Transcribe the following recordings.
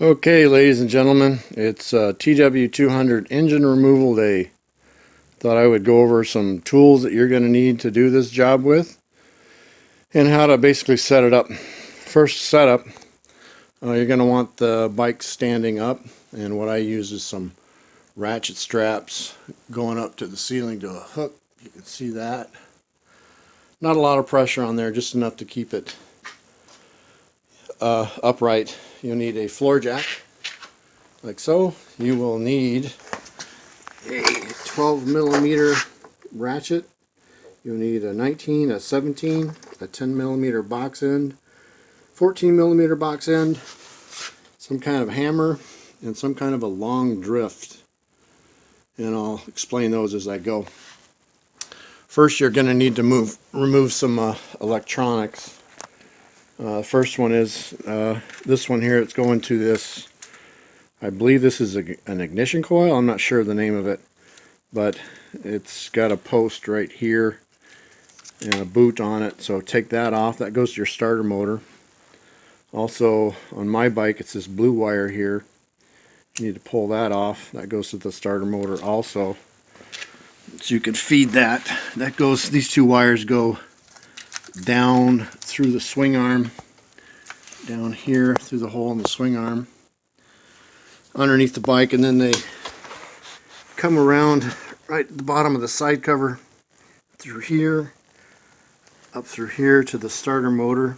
Okay, ladies and gentlemen, it's TW200 engine removal day. Thought I would go over some tools that you're going to need to do this job with and how to basically set it up. First setup, you're going to want the bike standing up, and what I use is some ratchet straps going up to the ceiling to a hook. You can see that. Not a lot of pressure on there, just enough to keep it upright. You'll need a floor jack, like so. You will need a 12 millimeter ratchet. You'll need a 19, a 17, a 10 millimeter box end, 14 millimeter box end, some kind of hammer, and some kind of a long drift. And I'll explain those as I go. First, you're going to need to remove some electronics. First one is this one here. It's going to this, I believe this is an ignition coil. I'm not sure of the name of it, but it's got a post right here and a boot on it, so take that off. That goes to your starter motor. Also, on my bike, it's this blue wire here. You need to pull that off. That goes to the starter motor also, so you can feed that. That goes, these two wires go down through the swing arm, down here through the hole in the swing arm, underneath the bike, and then they come around right at the bottom of the side cover, through here, up through here to the starter motor.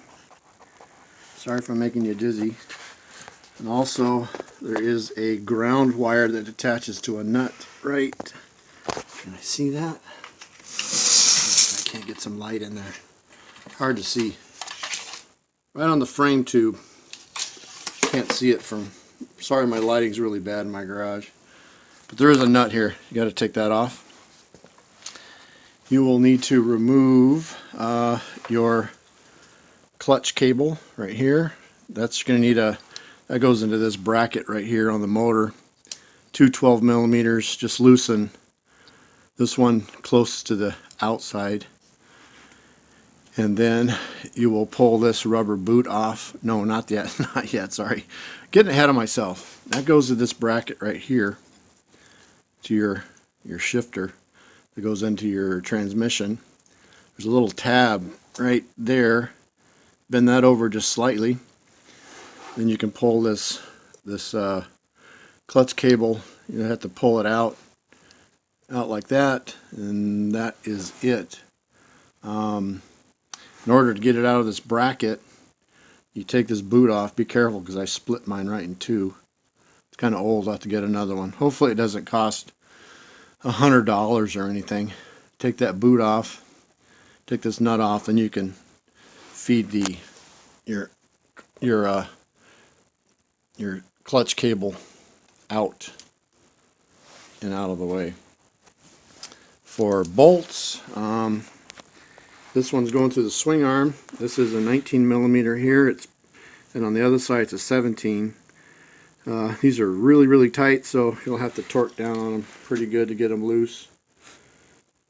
Sorry if I'm making you dizzy. And also, there is a ground wire that attaches to a nut right. Can I see that? I can't get some light in there. Hard to see. Right on the frame tube. Can't see it from. Sorry, my lighting's really bad in my garage. But there is a nut here. You got to take that off. You will need to remove your clutch cable right here. That's going to need that goes into this bracket right here on the motor. Two 12 millimeters. Just loosen this one close to the outside. And then you will pull this rubber boot off. No, not yet. Not yet, sorry. Getting ahead of myself. That goes to this bracket right here, to your shifter that goes into your transmission. There's a little tab right there. Bend that over just slightly. Then you can pull this clutch cable. You have to pull it out like that, and that is it. In order to get it out of this bracket, you take this boot off. Be careful, because I split mine right in two. It's kind of old. I'll have to get another one. Hopefully it doesn't cost $100 or anything. Take that boot off. Take this nut off, and you can feed your clutch cable out and out of the way. For bolts, this one's going through the swing arm. This is a 19 millimeter here. And on the other side it's a 17. These are really, really tight, so you'll have to torque down on them pretty good to get them loose.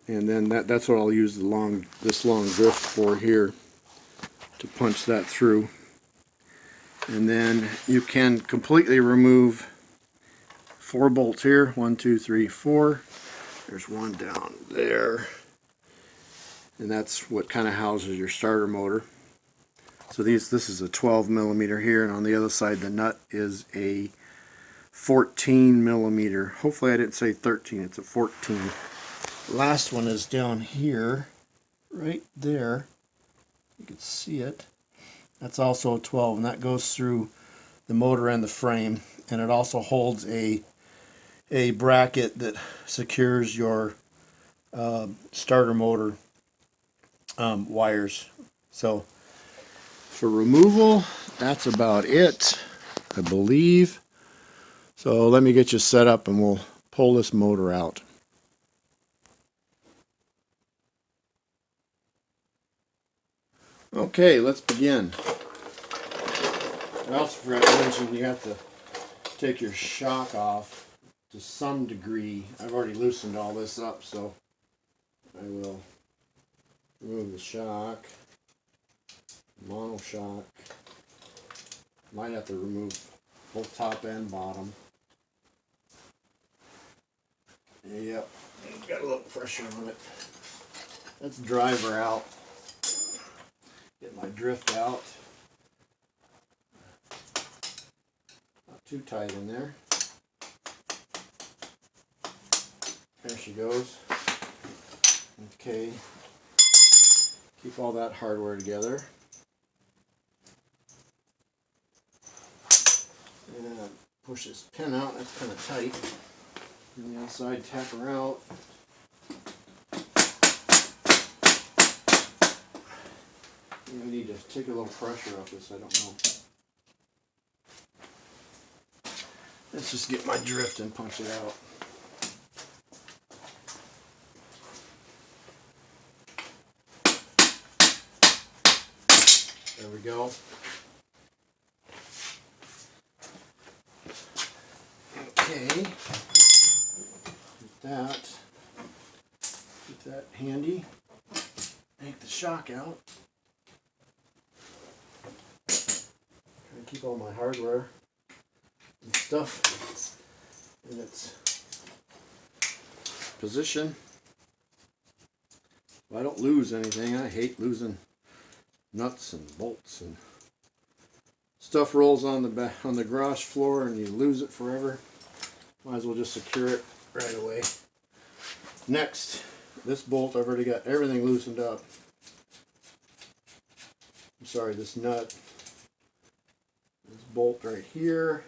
And then that's what I'll use this long drift for here, to punch that through. And then you can completely remove 4 bolts here. 1, 2, 3, 4. There's one down there. And that's what kind of houses your starter motor. So this is a 12 millimeter here, and on the other side the nut is a 14 millimeter. Hopefully I didn't say 13, it's a 14. The last one is down here, right there. You can see it. That's also a 12, and that goes through the motor and the frame, and it also holds a bracket that secures your starter motor wires. So for removal, that's about it, I believe. So let me get you set up and we'll pull this motor out. Okay, let's begin. I also forgot to mention you have to take your shock off to some degree. I've already loosened all this up, so I will remove the shock, monoshock. Might have to remove both top and bottom. Yep, got a little pressure on it. Let's driver out. Get my drift out. Not too tight in there. There she goes. Okay. Keep all that hardware together. And push this pin out. That's kind of tight. And the outside, tap her out. I need to take a little pressure off this. I don't know. Let's just get my drift and punch it out. There we go. Okay. Get that handy. Take the shock out. Try to keep all my hardware and stuff in its position. If I don't lose anything, I hate losing nuts and bolts and stuff rolls on the back on the garage floor and you lose it forever. Might as well just secure it right away. Next, this bolt, I've already got everything loosened up. I'm sorry, this nut. This bolt right here.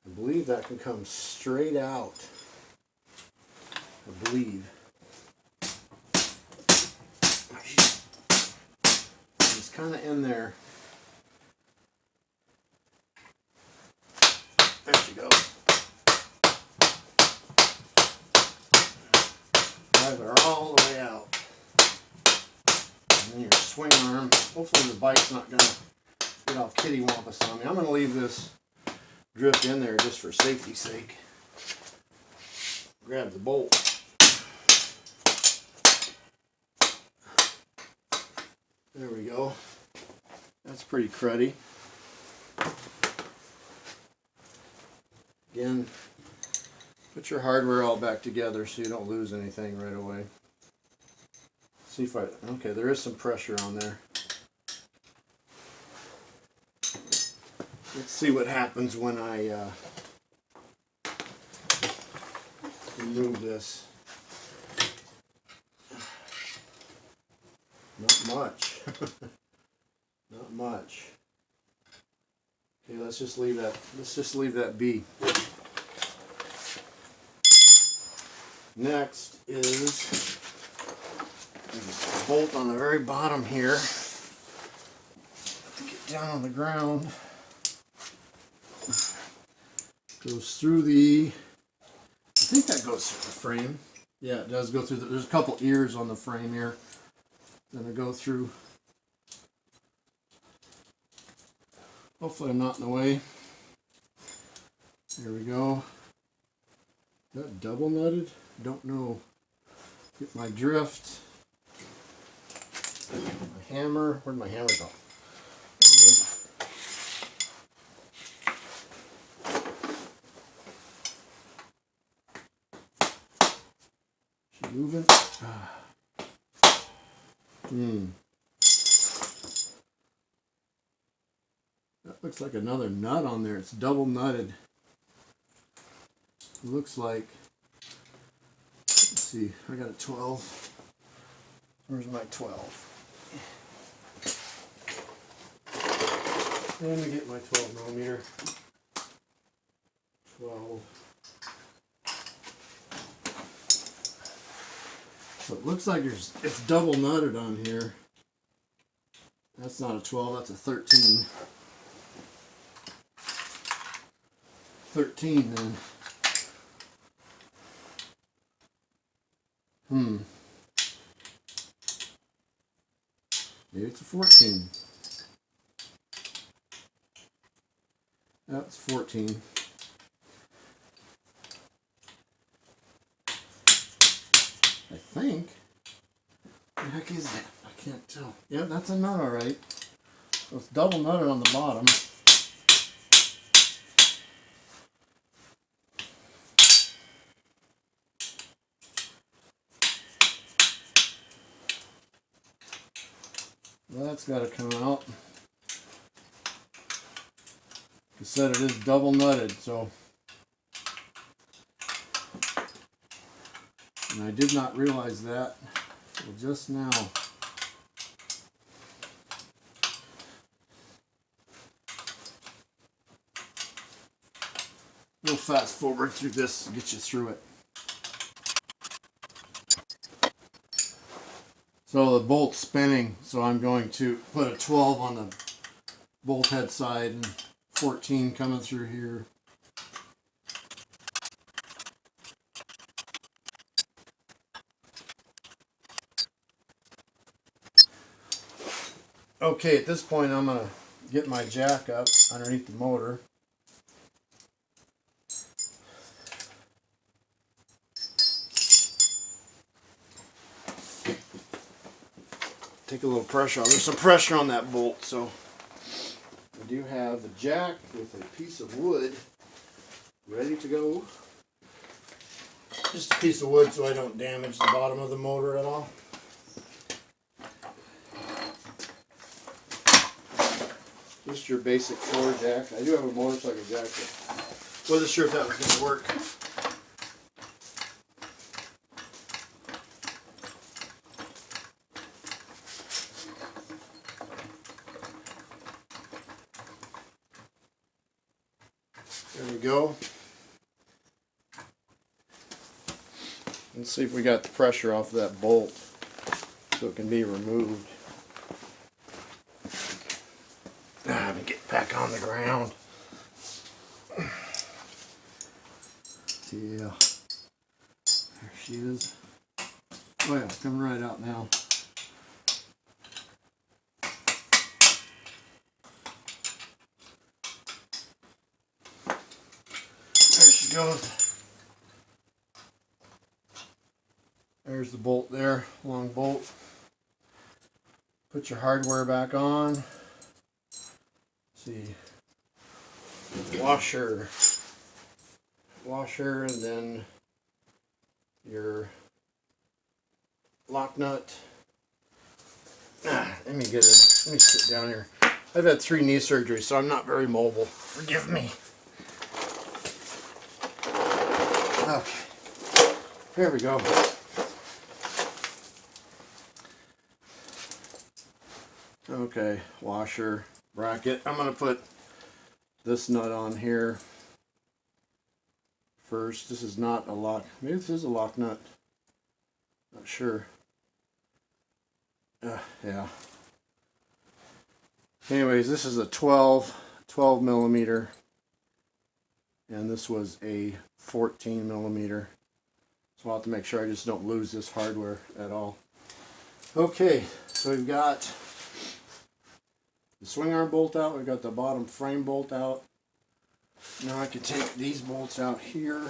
I believe that can come straight out. I believe. It's kind of in there. There she goes. Drive her all the way out. And then your swing arm. Hopefully the bike's not going to get all kittywampus on me. I'm going to leave this drift in there just for safety's sake. Grab the bolt. There we go. That's pretty cruddy. Again, put your hardware all back together so you don't lose anything right away. See if okay, there is some pressure on there. Let's see what happens when I remove this. Not much. Not much. Okay, let's just leave that. Let's just leave that be. Next is a bolt on the very bottom here. Get down on the ground. Goes through the. I think that goes through the frame. Yeah, it does go through. There's a couple ears on the frame here. Then I go through. Hopefully I'm not in the way. There we go. Is that double nutted? Don't know. Get my drift. My hammer. Where'd my hammer go? She moving? That looks like another nut on there. It's double nutted. It looks like. Let's see. I got a 12. Where's my 12? Let me get my 12 millimeter. 12. So it looks like it's double nutted on here. That's not a 12, that's a 13. 13 then. Maybe it's a 14. That's 14. I think. What the heck is that? I can't tell. Yeah, that's a nut, alright. So it's double nutted on the bottom. That's got to come out. Like I said, it is double nutted, so. And I did not realize that until just now. We'll fast forward through this and get you through it. So the bolt's spinning, so I'm going to put a 12 on the bolt head side and 14 coming through here. Okay, at this point I'm going to get my jack up underneath the motor. Take a little pressure on. There's some pressure on that bolt, so I do have the jack with a piece of wood ready to go. Just a piece of wood so I don't damage the bottom of the motor at all. Just your basic floor jack. I do have a motorcycle jack, but wasn't sure if that was going to work. There we go. Let's see if we got the pressure off that bolt so it can be removed. Let me get back on the ground. Yeah. There she is. Oh yeah, it's coming right out now. There she goes. There's the bolt there, long bolt. Put your hardware back on. See, washer, and then your lock nut. Let me sit down here. I've had 3 knee surgeries, so I'm not very mobile. Forgive me. Okay, here we go. Okay, washer, bracket. I'm going to put this nut on here first. This is not a lock. Maybe this is a lock nut. Not sure. Yeah. Anyways, this is a 12 millimeter. And this was a 14 millimeter. So I'll have to make sure I just don't lose this hardware at all. Okay, so we've got the swing arm bolt out, we've got the bottom frame bolt out. Now I can take these bolts out here,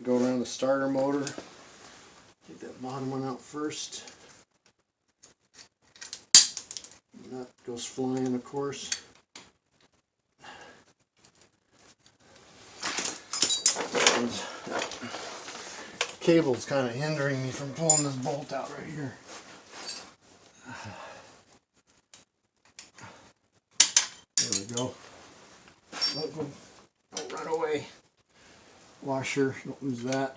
go around the starter motor, take that bottom one out first. And that goes flying, of course. That cable's kind of hindering me from pulling this bolt out right here. There we go. Don't run away. Washer, don't lose that.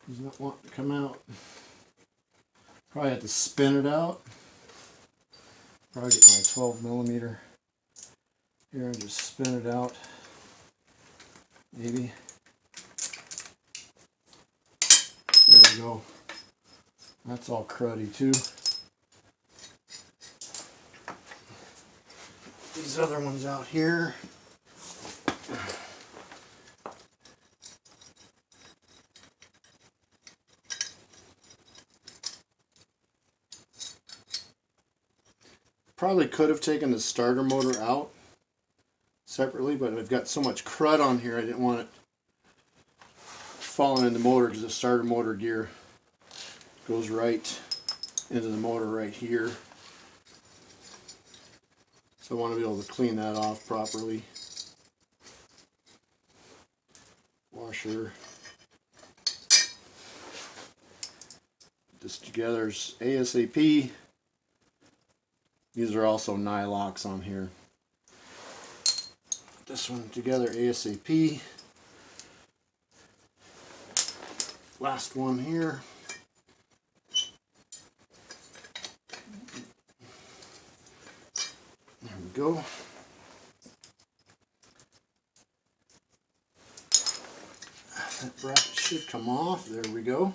Does not want to come out. Probably have to spin it out. Probably get my 12 millimeter here and just spin it out. Maybe. There we go. That's all cruddy too. These other ones out here. Probably could have taken the starter motor out separately, but I've got so much crud on here I didn't want it falling in the motor because the starter motor gear goes right into the motor right here. So I want to be able to clean that off properly. washer. Put this together ASAP. These are also Nylox on here. Put this one together ASAP. Last one here. There we go. That bracket should come off. There we go.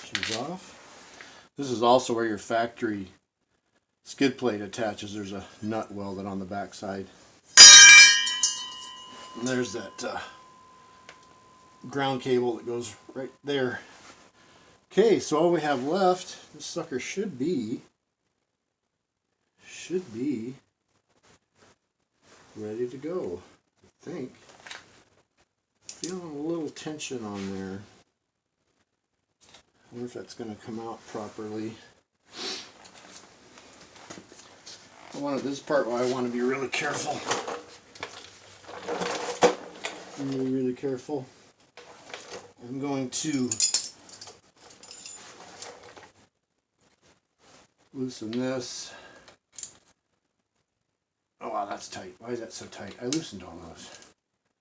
She's off. This is also where your factory skid plate attaches. There's a nut welded on the back side. And there's that ground cable that goes right there. Okay, so all we have left, this sucker should be ready to go, I think. Feeling a little tension on there. I wonder if that's going to come out properly. This part where I want to be really careful. Really careful. I'm going to loosen this. Oh wow, that's tight. Why is that so tight? I loosened all those.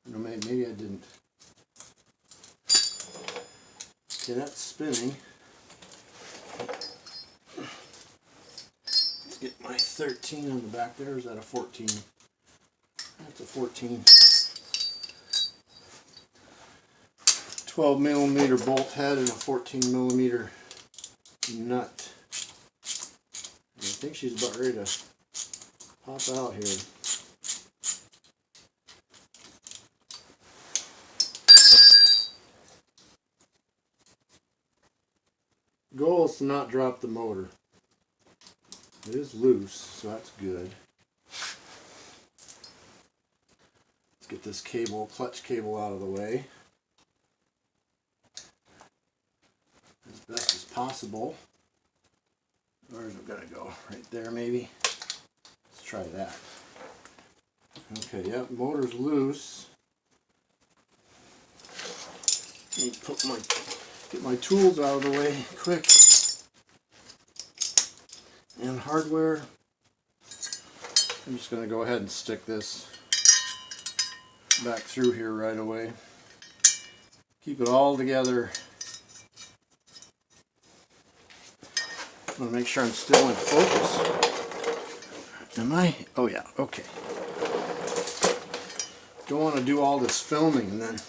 No, maybe I didn't. Okay, that's spinning. Let's get my 13 on the back there. Is that a 14? That's a 14. 12 millimeter bolt head and a 14 millimeter nut. And I think she's about ready to pop out here. Goal is to not drop the motor. It is loose, so that's good. Let's get this cable, clutch cable, out of the way as best as possible. Where's it gonna go? Right there, maybe. Let's try that. Okay, yep, motor's loose. Let me get my tools out of the way quick. And hardware. I'm just going to go ahead and stick this back through here right away. Keep it all together. I want to make sure I'm still in focus. Am I? Oh yeah, okay. Don't want to do all this filming and then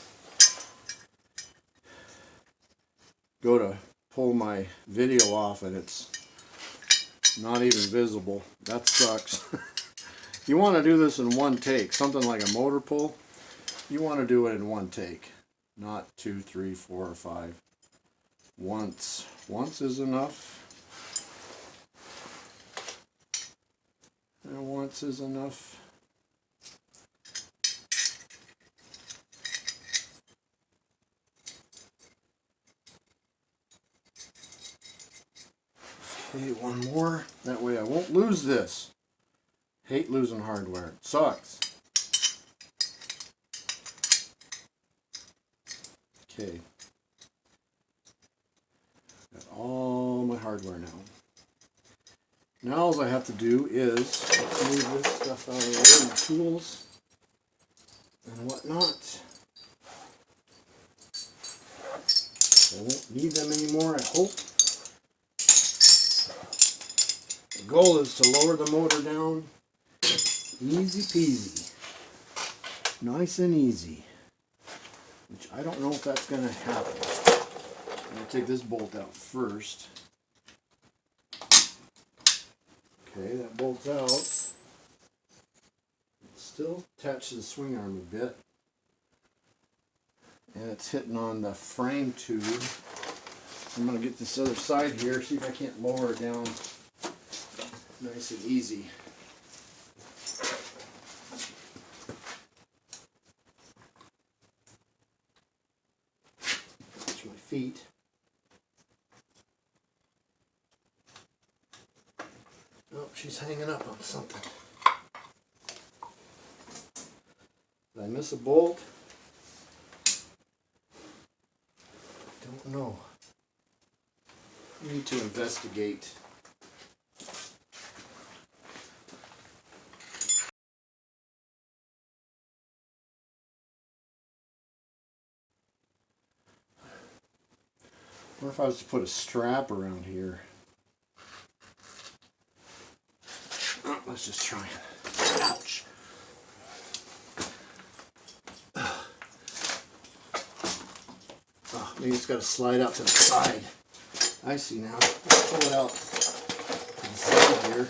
go to pull my video off and it's not even visible. That sucks. You want to do this in one take. Something like a motor pull, you want to do it in one take, not 2, 3, 4, or 5. Once is enough. And once is enough. Okay, one more. That way I won't lose this. Hate losing hardware. It sucks. Okay. Got all my hardware now. Now all I have to do is move this stuff out of the way, my tools and whatnot. I won't need them anymore, I hope. The goal is to lower the motor down. Easy peasy. Nice and easy. Which I don't know if that's going to happen. I'm going to take this bolt out first. Okay, that bolt's out. It's still attached to the swing arm a bit. And it's hitting on the frame tube. I'm going to get this other side here, see if I can't lower it down nice and easy. Touch my feet. Oh, she's hanging up on something. Did I miss a bolt? don't know. I need to investigate. What if I was to put a strap around here? Oh, let's just try it. Ouch. Oh, maybe it's got to slide out to the side. I see now. Let's pull it out to the side here.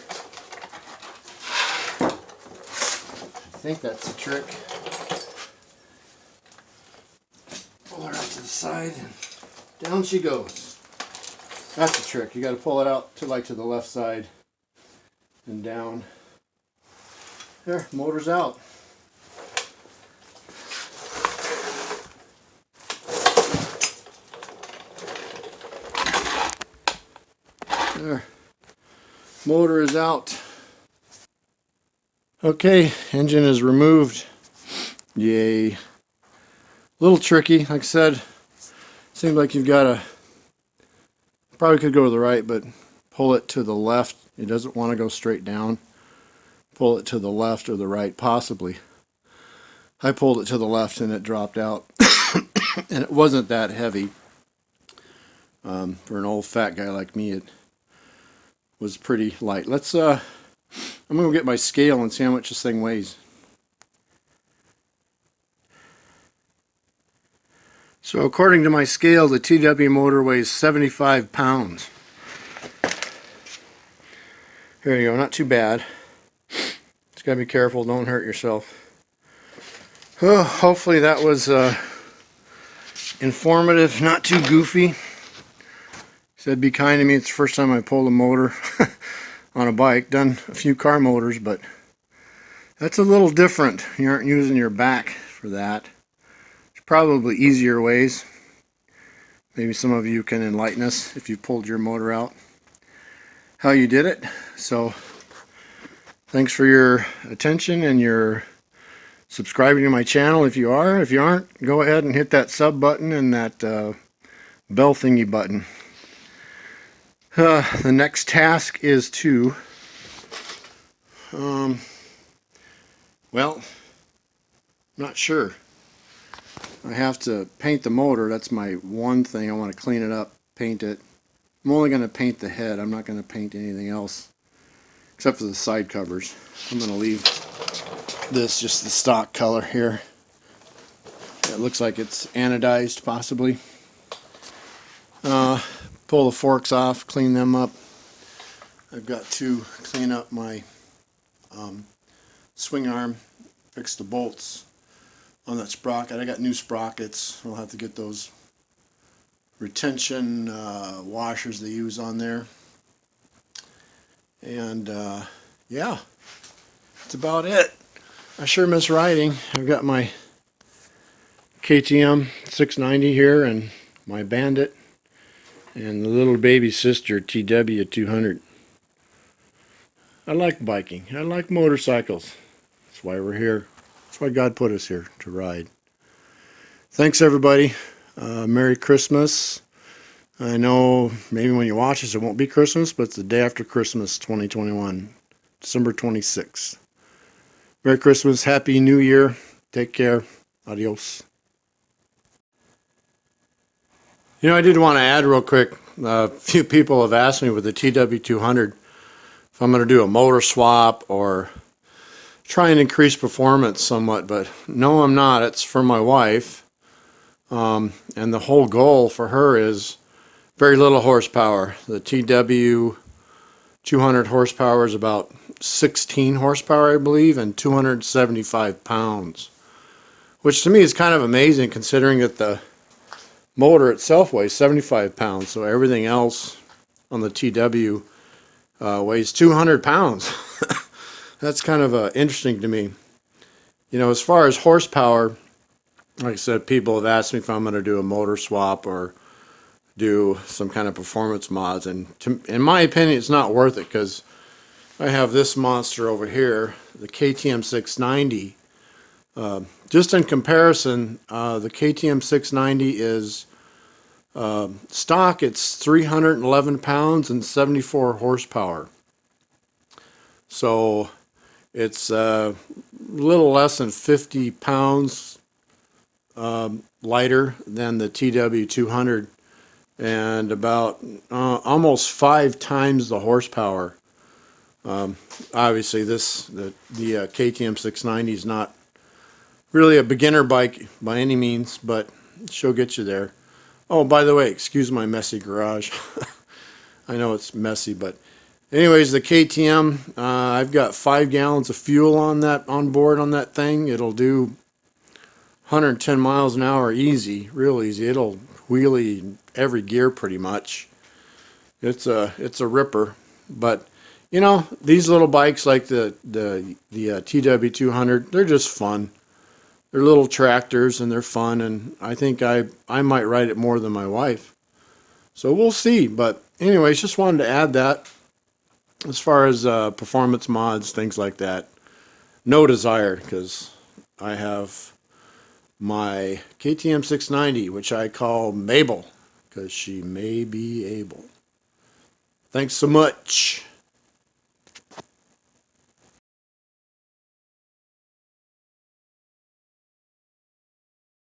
I think that's the trick. Pull her out to the side and down she goes. That's the trick. You got to pull it out to like to the left side and down. There, motor's out. There. Motor is out. Okay, engine is removed. Yay. A little tricky, like I said. Seems like you've got to, probably could go to the right, but pull it to the left. It doesn't want to go straight down. Pull it to the left or the right, possibly. I pulled it to the left and it dropped out. And it wasn't that heavy. For an old fat guy like me, it was pretty light. Let's, I'm going to get my scale and see how much this thing weighs. So according to my scale, the TW motor weighs 75 pounds. Here you go, not too bad. Just gotta be careful, don't hurt yourself. Oh, hopefully that was informative, not too goofy. Said be kind to me, it's the first time I pulled a motor on a bike. Done a few car motors, but that's a little different. You aren't using your back for that. There's probably easier ways. Maybe some of you can enlighten us if you pulled your motor out, how you did it. So thanks for your attention and your subscribing to my channel if you are. If you aren't, go ahead and hit that sub button and that bell thingy button. The next task is to, well, not sure. I have to paint the motor. That's my one thing. I want to clean it up, paint it. I'm only going to paint the head. I'm not going to paint anything else except for the side covers. I'm going to leave this just the stock color here. It looks like it's anodized, possibly. Pull the forks off, clean them up. I've got to clean up my swing arm, fix the bolts on that sprocket. I got new sprockets. I'll have to get those retention washers they use on there. And yeah, that's about it. I sure miss riding. I've got my KTM 690 here and my Bandit and the little baby sister TW 200. I like biking. I like motorcycles. That's why we're here. That's why God put us here, to ride. Thanks everybody. Merry Christmas. I know maybe when you watch this it won't be Christmas, but it's the day after Christmas 2021. December 26th. Merry Christmas. Happy New Year. Take care. Adios. You know, I did want to add real quick, a few people have asked me with the TW200 if I'm going to do a motor swap or try and increase performance somewhat, but no, I'm not. It's for my wife, and the whole goal for her is very little horsepower. The TW200 horsepower is about 16 horsepower, I believe, and 275 pounds, which to me is kind of amazing considering that the motor itself weighs 75 pounds, so everything else on the TW weighs 200 pounds. That's kind of interesting to me. You know, as far as horsepower, like I said, people have asked me if I'm going to do a motor swap or do some kind of performance mods, and in my opinion it's not worth it, because I have this monster over here, the KTM 690. Just in comparison, the KTM 690 is Stock, it's 311 pounds and 74 horsepower. So it's a little less than 50 pounds lighter than the TW200, and about almost 5 times the horsepower. Obviously, the KTM 690 is not really a beginner bike by any means, but she'll get you there. Oh, by the way, excuse my messy garage. I know it's messy, but anyways, the KTM, I've got 5 gallons of fuel on board on that thing. It'll do 110 miles an hour easy, real easy. It'll wheelie every gear pretty much. It's a ripper. But you know, these little bikes like the TW200, they're just fun. They're little tractors and they're fun, and I think I might ride it more than my wife. So we'll see. But anyways, just wanted to add that. As far as performance mods, things like that, no desire, because I have my KTM 690, which I call Mabel, because she may be able. Thanks so much.